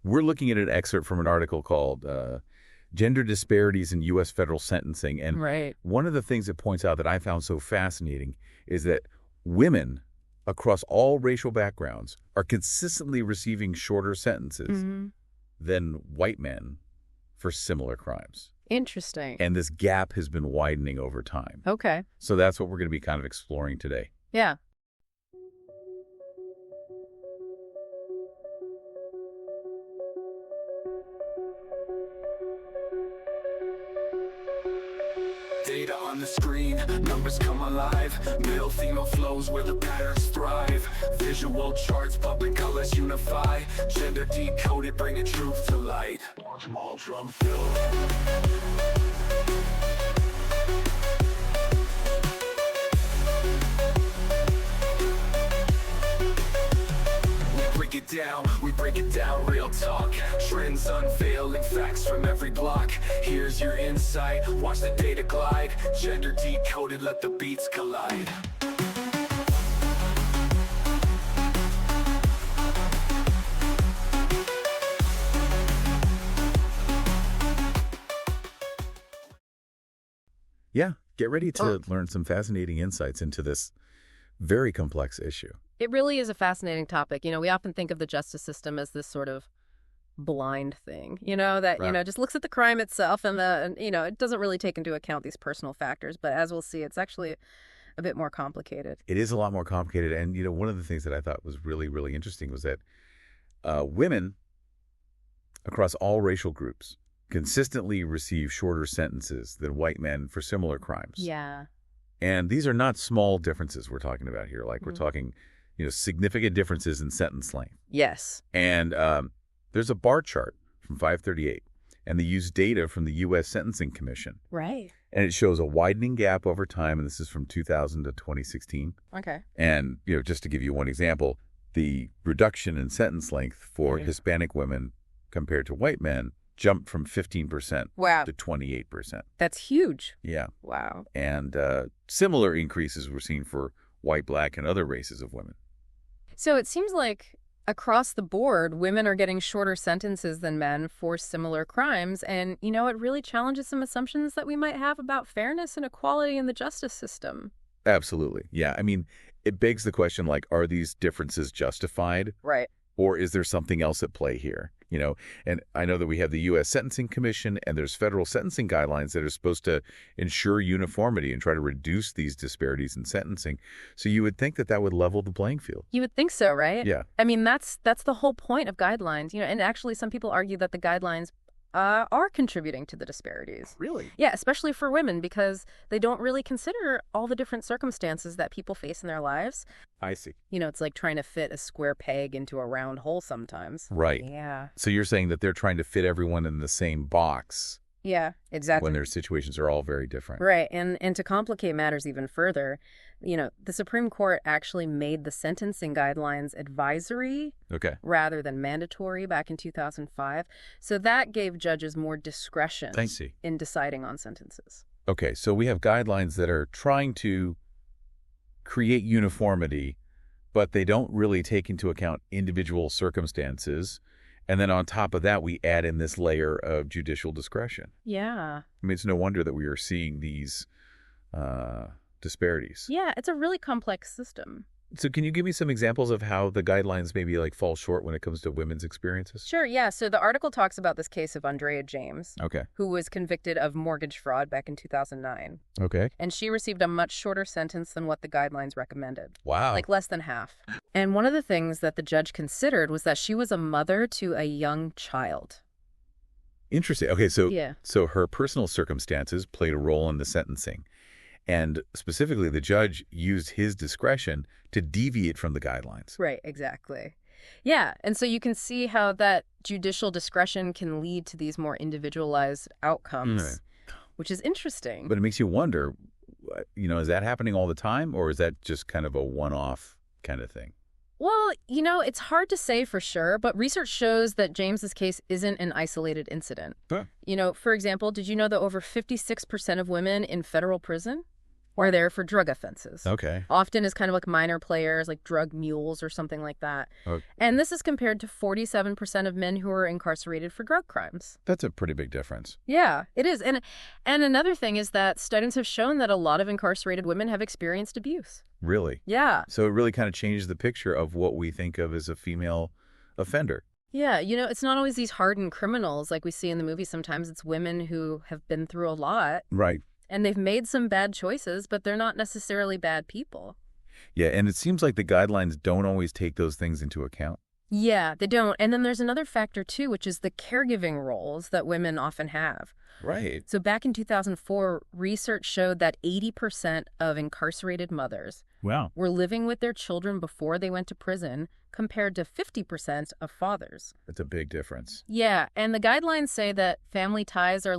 we're looking at an excerpt from an article called Gender Disparities in U.S. Federal Sentencing. And one of the things it points out that I found so fascinating is that women across all racial backgrounds are consistently receiving shorter sentences than white men for similar crimes. Interesting. And this gap has been widening over time. Okay. So that's what we're going to be kind of exploring today. Yeah. Data on the screen, numbers come alive. Male, female flows where the patterns thrive. Visual charts, public colors unify. Gender decoded, bringing truth to light. Small drum fill. We break it down, real talk. Trends unveiling, facts from every block. Here's your insight, watch the data glide. Gender decoded, let the beats collide. Yeah, get ready to learn some fascinating insights into this very complex issue. It really is a fascinating topic. We often think of the justice system as this sort of blind thing, that, just looks at the crime itself and it doesn't really take into account these personal factors. But as we'll see, it's actually a bit more complicated. It is a lot more complicated. And, one of the things that I thought was really, really interesting was that women across all racial groups consistently receive shorter sentences than white men for similar crimes. Yeah. And these are not small differences we're talking about here. Like we're talking, significant differences in sentence length. Yes. And there's a bar chart from 538, and they use data from the U.S. Sentencing Commission. Right. And it shows a widening gap over time, and this is from 2000 to 2016. Okay. And, just to give you one example, the reduction in sentence length for Hispanic women compared to white men jumped from 15% to 28%. That's huge. Yeah. Wow. And similar increases were seen for white, black, and other races of women. So it seems like across the board, women are getting shorter sentences than men for similar crimes. And, it really challenges some assumptions that we might have about fairness and equality in the justice system. Absolutely. Yeah. I mean, it begs the question, are these differences justified? Right. Or is there something else at play here? And I know that we have the U.S. Sentencing Commission and there's federal sentencing guidelines that are supposed to ensure uniformity and try to reduce these disparities in sentencing. So you would think that that would level the playing field. You would think so, right? Yeah. I mean, that's the whole point of guidelines, and actually some people argue that the guidelines are contributing to the disparities. Really? Yeah, especially for women, because they don't really consider all the different circumstances that people face in their lives. I see. It's like trying to fit a square peg into a round hole sometimes. Right. Yeah. So you're saying that they're trying to fit everyone in the same box. Yeah, exactly. When their situations are all very different. Right. And to complicate matters even further, the Supreme Court actually made the sentencing guidelines advisory rather than mandatory back in 2005. So that gave judges more discretion in deciding on sentences. Okay. So we have guidelines that are trying to create uniformity, but they don't really take into account individual circumstances. And then on top of that, we add in this layer of judicial discretion. Yeah. I mean, it's no wonder that we are seeing these disparities. Yeah, it's a really complex system. So can you give me some examples of how the guidelines maybe fall short when it comes to women's experiences? Sure, yeah. So the article talks about this case of Andrea James, who was convicted of mortgage fraud back in 2009. Okay. And she received a much shorter sentence than what the guidelines recommended. Wow. Like less than half. And one of the things that the judge considered was that she was a mother to a young child. Interesting. Okay, so her personal circumstances played a role in the sentencing. And specifically, the judge used his discretion to deviate from the guidelines. Right, exactly. Yeah, and so you can see how that judicial discretion can lead to these more individualized outcomes, which is interesting. But it makes you wonder, is that happening all the time, or is that just kind of a one-off kind of thing? Well, it's hard to say for sure, but research shows that James's case isn't an isolated incident. Huh. For example, did you know that over 56% of women in federal prison are there for drug offenses. Okay. Often as kind of like minor players, like drug mules or something like that. Okay. And this is compared to 47% of men who are incarcerated for drug crimes. That's a pretty big difference. Yeah, it is. And another thing is that studies have shown that a lot of incarcerated women have experienced abuse. Really? Yeah. So it really kind of changes the picture of what we think of as a female offender. Yeah, it's not always these hardened criminals like we see in the movie sometimes. It's women who have been through a lot. Right. And they've made some bad choices, but they're not necessarily bad people. Yeah, and it seems like the guidelines don't always take those things into account. Yeah, they don't. And then there's another factor, too, which is the caregiving roles that women often have. Right. So back in 2004, research showed that 80% of incarcerated mothers were living with their children before they went to prison, compared to 50% of fathers. That's a big difference. Yeah, and the guidelines say that family ties are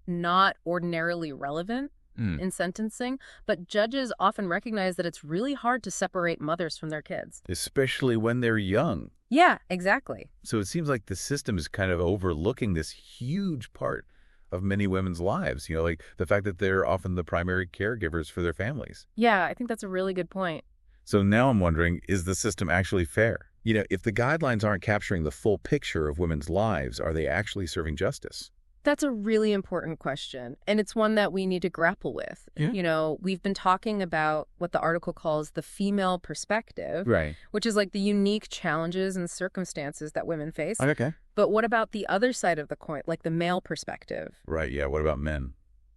not ordinarily relevant in sentencing, but judges often recognize that it's really hard to separate mothers from their kids. Especially when they're young. Yeah, exactly. So it seems like the system is kind of overlooking this huge part of many women's lives, like the fact that they're often the primary caregivers for their families. Yeah, I think that's a really good point. So now I'm wondering, is the system actually fair? If the guidelines aren't capturing the full picture of women's lives, are they actually serving justice? That's a really important question, and it's one that we need to grapple with. Yeah. We've been talking about what the article calls the female perspective, right? Which is like the unique challenges and circumstances that women face. Okay. But what about the other side of the coin, like the male perspective? Right, yeah. What about men?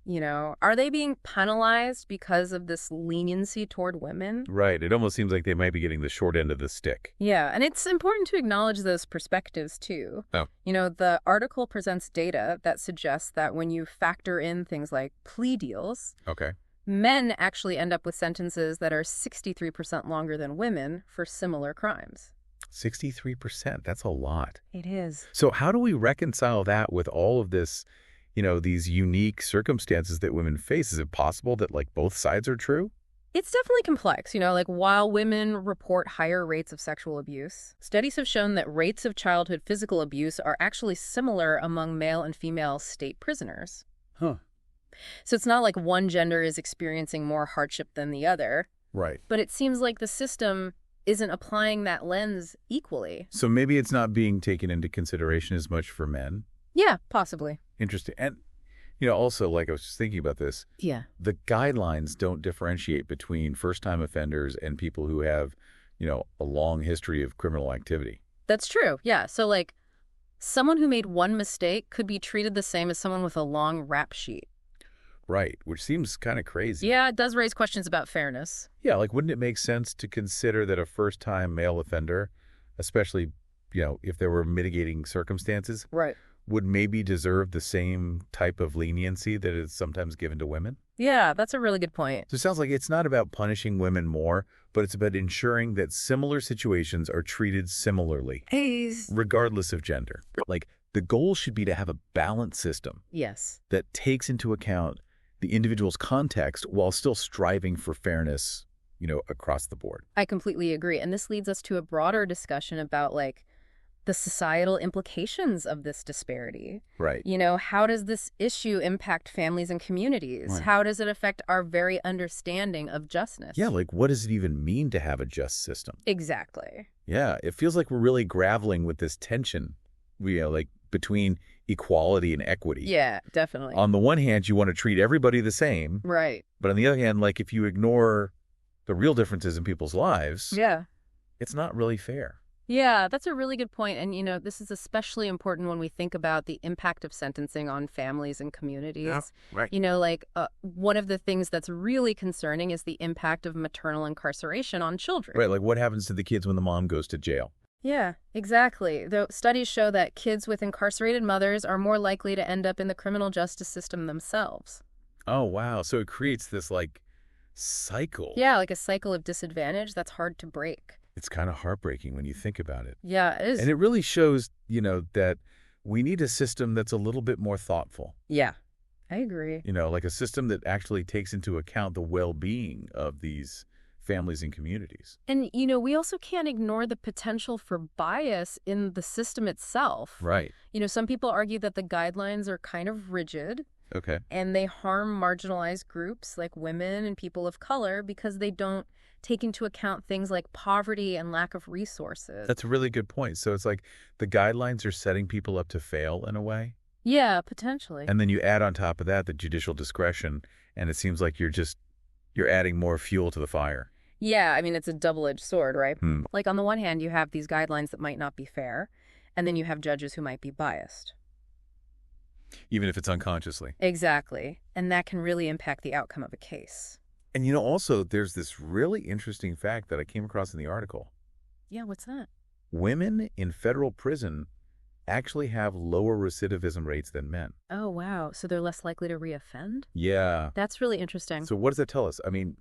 Are they being penalized because of this leniency toward women? Right. It almost seems like they might be getting the short end of the stick. Yeah, and it's important to acknowledge those perspectives, too. Oh. The article presents data that suggests that when you factor in things like plea deals, okay, men actually end up with sentences that are 63% longer than women for similar crimes. 63%? That's a lot. It is. So how do we reconcile that with all of this, these unique circumstances that women face? Is it possible that, both sides are true? It's definitely complex. While women report higher rates of sexual abuse, studies have shown that rates of childhood physical abuse are actually similar among male and female state prisoners. Huh. So it's not like one gender is experiencing more hardship than the other. Right. But it seems like the system isn't applying that lens equally. So maybe it's not being taken into consideration as much for men? Yeah, possibly. Interesting. And, also, I was just thinking about this. Yeah. The guidelines don't differentiate between first-time offenders and people who have, a long history of criminal activity. That's true. Yeah. So, someone who made one mistake could be treated the same as someone with a long rap sheet. Right, which seems kind of crazy. Yeah, it does raise questions about fairness. Yeah, wouldn't it make sense to consider that a first-time male offender, especially, if there were mitigating circumstances, right, would maybe deserve the same type of leniency that is sometimes given to women? Yeah, that's a really good point. So it sounds like it's not about punishing women more, but it's about ensuring that similar situations are treated similarly, regardless of gender. The goal should be to have a balanced system. Yes. That takes into account the individual's context while still striving for fairness, across the board. I completely agree. And this leads us to a broader discussion about, the societal implications of this disparity. Right. How does this issue impact families and communities? Right. How does it affect our very understanding of justness? Yeah, what does it even mean to have a just system? Exactly. Yeah, it feels like we're really grappling with this tension, between equality and equity. Yeah, definitely. On the one hand, you want to treat everybody the same. Right. But on the other hand, if you ignore the real differences in people's lives, yeah, it's not really fair. Yeah, that's a really good point. And, this is especially important when we think about the impact of sentencing on families and communities. Yeah, right. One of the things that's really concerning is the impact of maternal incarceration on children. Right, what happens to the kids when the mom goes to jail? Yeah, exactly. Though studies show that kids with incarcerated mothers are more likely to end up in the criminal justice system themselves. Oh, wow. So it creates this, cycle. Yeah, a cycle of disadvantage that's hard to break. It's kind of heartbreaking when you think about it. Yeah, it is. And it really shows, that we need a system that's a little bit more thoughtful. Yeah, I agree. A system that actually takes into account the well-being of these families and communities. And, we also can't ignore the potential for bias in the system itself. Right. Some people argue that the guidelines are kind of rigid. Okay. And they harm marginalized groups like women and people of color because they don't take into account things like poverty and lack of resources. That's a really good point. So it's like the guidelines are setting people up to fail in a way? Yeah, potentially. And then you add on top of that the judicial discretion, and it seems like you're adding more fuel to the fire. Yeah, I mean, it's a double-edged sword, right? Like, on the one hand, you have these guidelines that might not be fair, and then you have judges who might be biased. Even if it's unconsciously. Exactly. And that can really impact the outcome of a case. And also, there's this really interesting fact that I came across in the article. Yeah, what's that? Women in federal prison actually have lower recidivism rates than men. Oh, wow. So they're less likely to reoffend? Yeah. That's really interesting. So what does that tell us? I mean,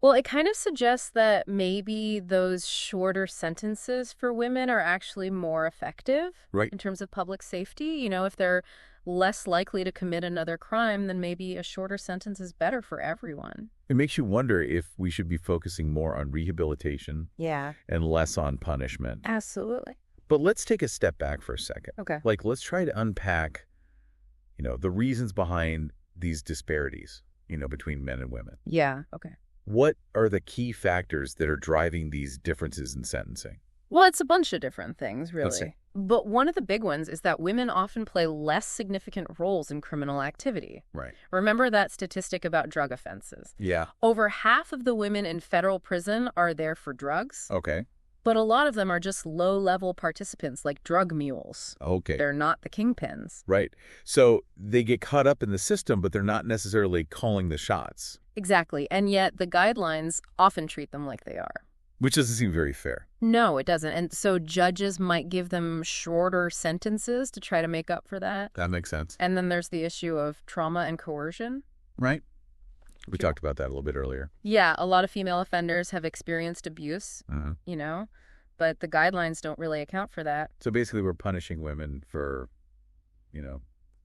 well, it kind of suggests that maybe those shorter sentences for women are actually more effective in terms of public safety. If they're less likely to commit another crime, then maybe a shorter sentence is better for everyone. It makes you wonder if we should be focusing more on rehabilitation and less on punishment. Absolutely. But let's take a step back for a second. Okay. Let's try to unpack, the reasons behind these disparities, between men and women. Yeah. Okay. What are the key factors that are driving these differences in sentencing? Well, it's a bunch of different things, really. But one of the big ones is that women often play less significant roles in criminal activity. Right. Remember that statistic about drug offenses? Yeah. Over half of the women in federal prison are there for drugs. Okay. But a lot of them are just low-level participants, like drug mules. Okay. They're not the kingpins. Right. So they get caught up in the system, but they're not necessarily calling the shots. Exactly. And yet the guidelines often treat them like they are. Which doesn't seem very fair. No, it doesn't. And so judges might give them shorter sentences to try to make up for that. That makes sense. And then there's the issue of trauma and coercion. Right. We talked about that a little bit earlier. Yeah, a lot of female offenders have experienced abuse, but the guidelines don't really account for that. So basically we're punishing women for,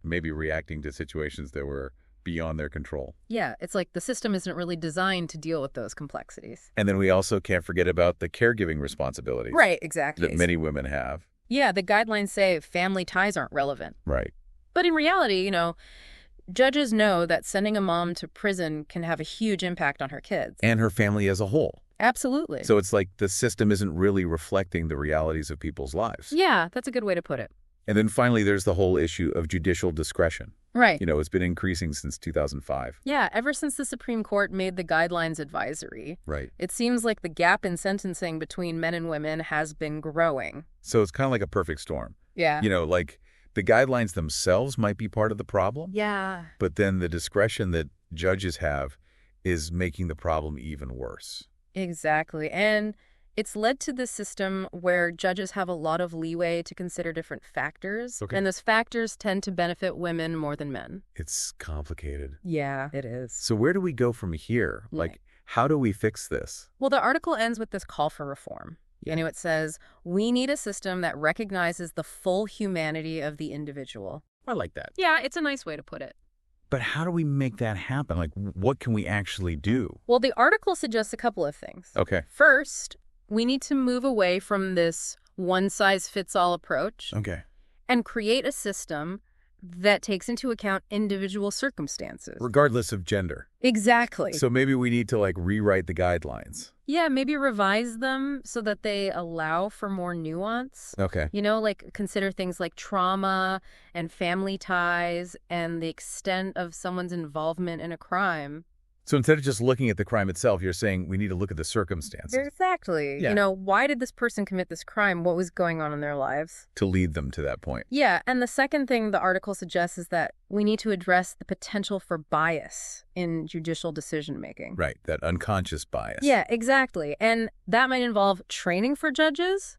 maybe reacting to situations that were beyond their control. Yeah, it's like the system isn't really designed to deal with those complexities. And then we also can't forget about the caregiving responsibilities. Right, exactly. That many women have. Yeah, the guidelines say family ties aren't relevant. Right. But in reality, judges know that sending a mom to prison can have a huge impact on her kids. And her family as a whole. Absolutely. So it's like the system isn't really reflecting the realities of people's lives. Yeah, that's a good way to put it. And then finally, there's the whole issue of judicial discretion. Right. It's been increasing since 2005. Yeah, ever since the Supreme Court made the guidelines advisory. Right. It seems like the gap in sentencing between men and women has been growing. So it's kind of like a perfect storm. Yeah. The guidelines themselves might be part of the problem. Yeah. But then the discretion that judges have is making the problem even worse. Exactly. And it's led to this system where judges have a lot of leeway to consider different factors. Okay. And those factors tend to benefit women more than men. It's complicated. Yeah, it is. So where do we go from here? Right. How do we fix this? Well, the article ends with this call for reform. Yeah. It says, we need a system that recognizes the full humanity of the individual. I like that. Yeah, it's a nice way to put it. But how do we make that happen? What can we actually do? Well, the article suggests a couple of things. Okay. First, we need to move away from this one-size-fits-all approach. Okay. And create a system that takes into account individual circumstances. Regardless of gender. Exactly. So maybe we need to rewrite the guidelines. Yeah, maybe revise them so that they allow for more nuance. Okay. Consider things like trauma and family ties and the extent of someone's involvement in a crime. So instead of just looking at the crime itself, you're saying we need to look at the circumstances. Exactly. Yeah. Why did this person commit this crime? What was going on in their lives? To lead them to that point. Yeah. And the second thing the article suggests is that we need to address the potential for bias in judicial decision-making. Right. That unconscious bias. Yeah, exactly. And that might involve training for judges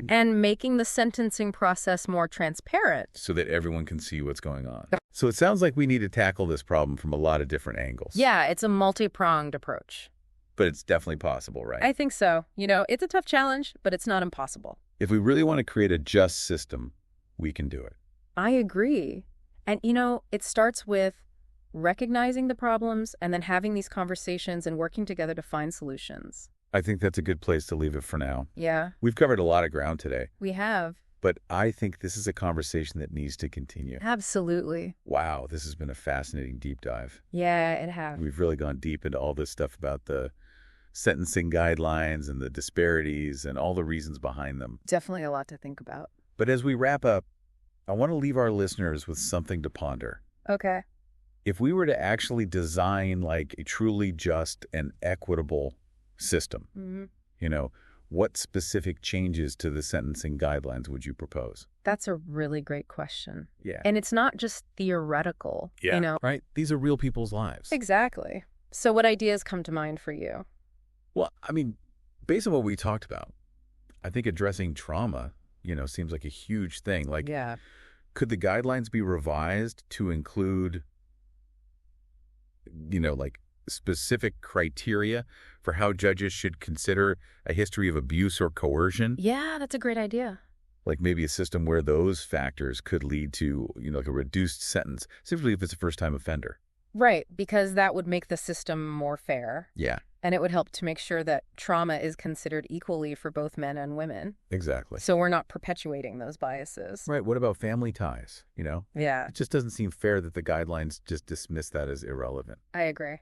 and making the sentencing process more transparent. So that everyone can see what's going on. So it sounds like we need to tackle this problem from a lot of different angles. Yeah, it's a multi-pronged approach. But it's definitely possible, right? I think so. It's a tough challenge, but it's not impossible. If we really want to create a just system, we can do it. I agree. And, it starts with recognizing the problems and then having these conversations and working together to find solutions. I think that's a good place to leave it for now. Yeah. We've covered a lot of ground today. We have. But I think this is a conversation that needs to continue. Absolutely. Wow, this has been a fascinating deep dive. Yeah, it has. We've really gone deep into all this stuff about the sentencing guidelines and the disparities and all the reasons behind them. Definitely a lot to think about. But as we wrap up, I want to leave our listeners with something to ponder. Okay. If we were to actually design like a truly just and equitable system, what specific changes to the sentencing guidelines would you propose? That's a really great question. Yeah. And it's not just theoretical. Yeah. Right? These are real people's lives. Exactly. So what ideas come to mind for you? Well, I mean, based on what we talked about, I think addressing trauma, seems like a huge thing. Like, could the guidelines be revised to include, like specific criteria for how judges should consider a history of abuse or coercion? Yeah, that's a great idea. Like maybe a system where those factors could lead to, like a reduced sentence, simply if it's a first-time offender. Right, because that would make the system more fair. Yeah. And it would help to make sure that trauma is considered equally for both men and women. Exactly. So we're not perpetuating those biases. Right. What about family ties, Yeah. It just doesn't seem fair that the guidelines just dismiss that as irrelevant. I agree.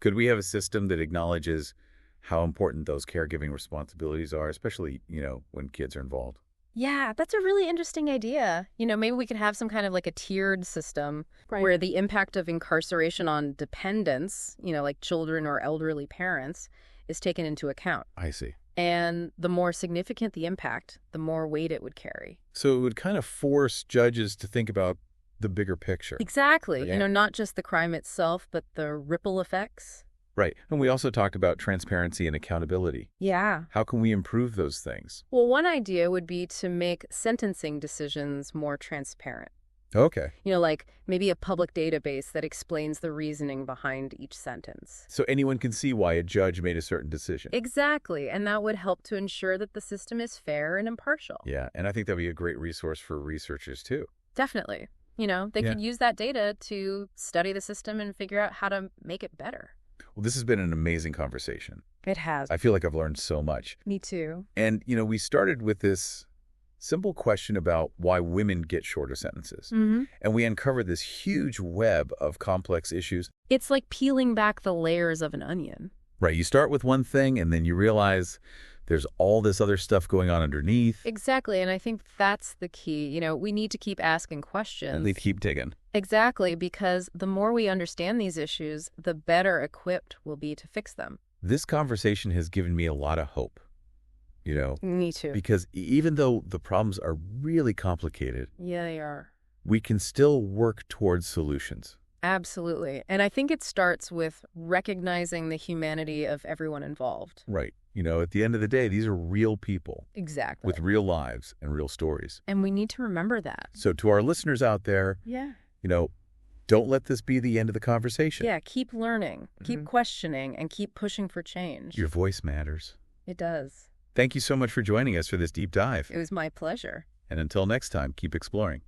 Could we have a system that acknowledges how important those caregiving responsibilities are, especially, when kids are involved? Yeah, that's a really interesting idea. Maybe we could have some kind of like a tiered system where the impact of incarceration on dependents, like children or elderly parents, is taken into account. I see. And the more significant the impact, the more weight it would carry. So it would kind of force judges to think about the bigger picture. Exactly. Yeah. Not just the crime itself, but the ripple effects. Right. And we also talked about transparency and accountability. Yeah. How can we improve those things? Well, one idea would be to make sentencing decisions more transparent. Okay. Like maybe a public database that explains the reasoning behind each sentence. So anyone can see why a judge made a certain decision. Exactly. And that would help to ensure that the system is fair and impartial. Yeah. And I think that would be a great resource for researchers, too. Definitely. They could use that data to study the system and figure out how to make it better. Well, this has been an amazing conversation. It has. I feel like I've learned so much. Me too. And, we started with this simple question about why women get shorter sentences. Mm-hmm. And we uncovered this huge web of complex issues. It's like peeling back the layers of an onion. Right. You start with one thing and then you realize there's all this other stuff going on underneath. Exactly. And I think that's the key. We need to keep asking questions. And they keep digging. Exactly. Because the more we understand these issues, the better equipped we'll be to fix them. This conversation has given me a lot of hope. Me too. Because even though the problems are really complicated. Yeah, they are. We can still work towards solutions. Absolutely. And I think it starts with recognizing the humanity of everyone involved. Right. At the end of the day, these are real people. Exactly. With real lives and real stories. And we need to remember that. So to our listeners out there, don't let this be the end of the conversation. Yeah, keep learning, keep questioning, and keep pushing for change. Your voice matters. It does. Thank you so much for joining us for this deep dive. It was my pleasure. And until next time, keep exploring.